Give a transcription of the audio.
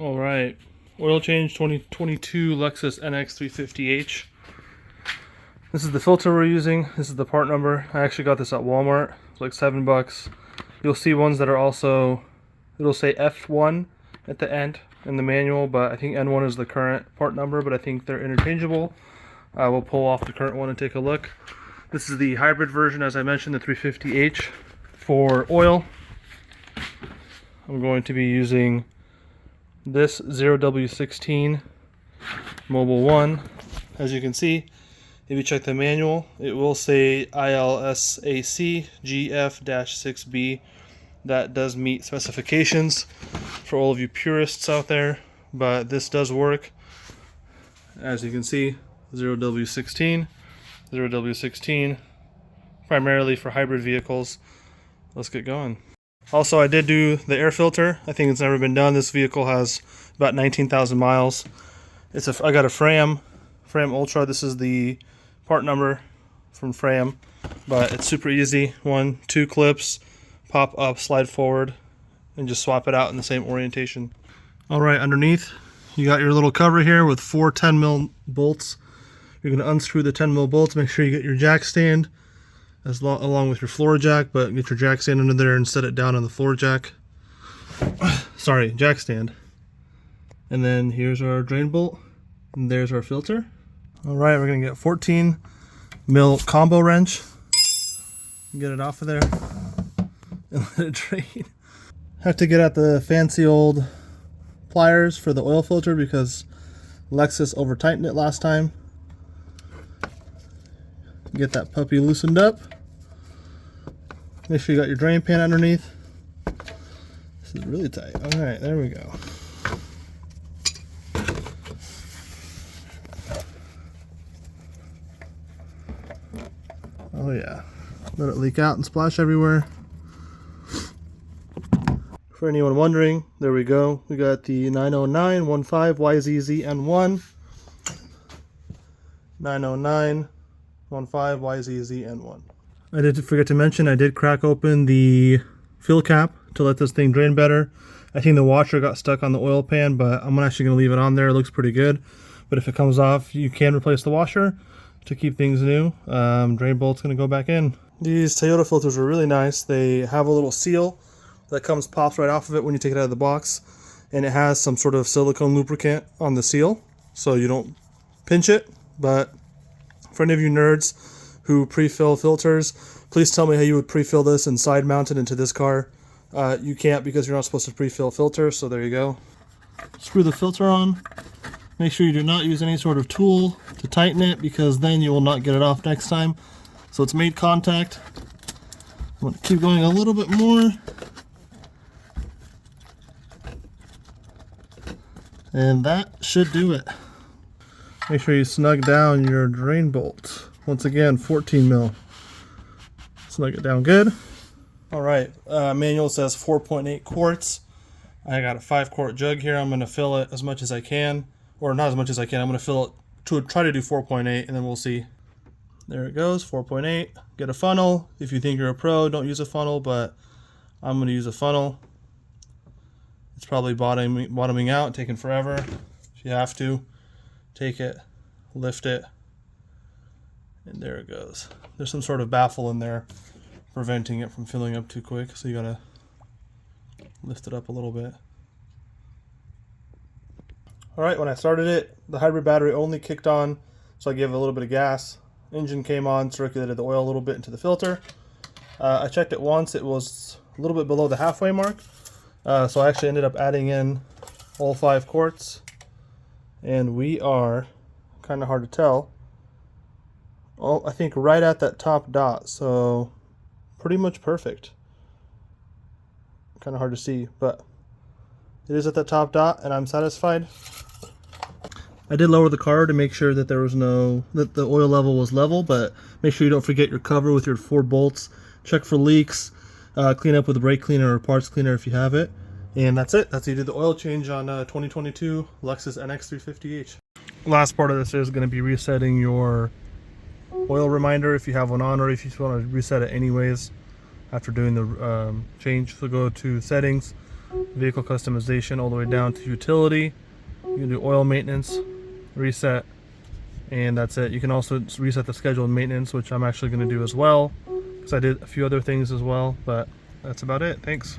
All right, oil change 2022 Lexus NX350h. This is the filter we're using. This is the part number. I actually got this at Walmart. It's like $7. You'll see ones that are also, it'll say F1 at the end in the manual, but I think N1 is the current part number, but I think they're interchangeable. We'll pull off the current one and take a look. This is the hybrid version, as I mentioned, the 350h. For oil, I'm going to be using this 0W16 Mobile 1. As you can see, if you check the manual, it will say ILSAC GF-6B. That does meet specifications for all of you purists out there, but this does work. As you can see, 0W16, primarily for hybrid vehicles. Let's get going. Also, I did do the air filter. I think it's never been done. This vehicle has about 19,000 miles. I got a Fram Ultra. This is the part number from Fram, but it's super easy. 1, 2 clips, pop up, slide forward, and just swap it out in the same orientation. All right, underneath, you got your little cover here with 4 10mm bolts. You're going to unscrew the 10mm bolts. Make sure you get your jack stand along with your floor jack, but get your jack stand under there and set it down on the floor jack. Sorry, jack stand. And then here's our drain bolt, and there's our filter. All right, we're gonna get 14mm combo wrench. Get it off of there and let it drain. Have to get out the fancy old pliers for the oil filter because Lexus over tightened it last time. Get that puppy loosened up. Make sure you got your drain pan underneath. This is really tight. All right, there we go. Oh yeah, let it leak out and splash everywhere. For anyone wondering, there we go. We got the 90915YZZN1. 90915YZZN1. I did forget to mention, I did crack open the fill cap to let this thing drain better. I think the washer got stuck on the oil pan, but I'm actually going to leave it on there. It looks pretty good. But if it comes off, you can replace the washer to keep things new. Drain bolt's going to go back in. These Toyota filters are really nice. They have a little seal that pops right off of it when you take it out of the box. And it has some sort of silicone lubricant on the seal, so you don't pinch it. But for any of you nerds who pre-fill filters, please tell me how you would pre-fill this and side mount it into this car. You can't because you're not supposed to pre-fill filters, so there you go. Screw the filter on. Make sure you do not use any sort of tool to tighten it because then you will not get it off next time. So it's made contact. I'm going to keep going a little bit more. And that should do it. Make sure you snug down your drain bolt. Once again, 14mm. Snug it down good. All right, manual says 4.8 quarts. I got a 5-quart jug here. I'm going to fill it as much as I can, or not as much as I can. I'm going to fill it to try to do 4.8, and then we'll see. There it goes, 4.8. Get a funnel. If you think you're a pro, don't use a funnel, but I'm going to use a funnel. It's probably bottoming out, taking forever. If you have to, take it, lift it, and there it goes. There's some sort of baffle in there preventing it from filling up too quick, so you gotta lift it up a little bit. Alright, when I started it, the hybrid battery only kicked on, so I gave it a little bit of gas. Engine came on, circulated the oil a little bit into the filter. I checked it once, it was a little bit below the halfway mark, so I actually ended up adding in all 5 quarts, and we are, kind of hard to tell, I think right at that top dot, so pretty much perfect. Kind of hard to see, but it is at the top dot, and I'm satisfied. I did lower the car to make sure that that the oil level was level, but make sure you don't forget your cover with your 4 bolts. Check for leaks, clean up with a brake cleaner or parts cleaner if you have it. And that's it. That's how you do the oil change on 2022 Lexus NX350h. Last part of this is going to be resetting your oil reminder if you have one on, or if you just want to reset it anyways after doing the change. So go to settings, vehicle customization all the way down to utility. You can do oil maintenance, reset, and that's it. You can also reset the scheduled maintenance, which I'm actually going to do as well, because I did a few other things as well, but that's about it. Thanks.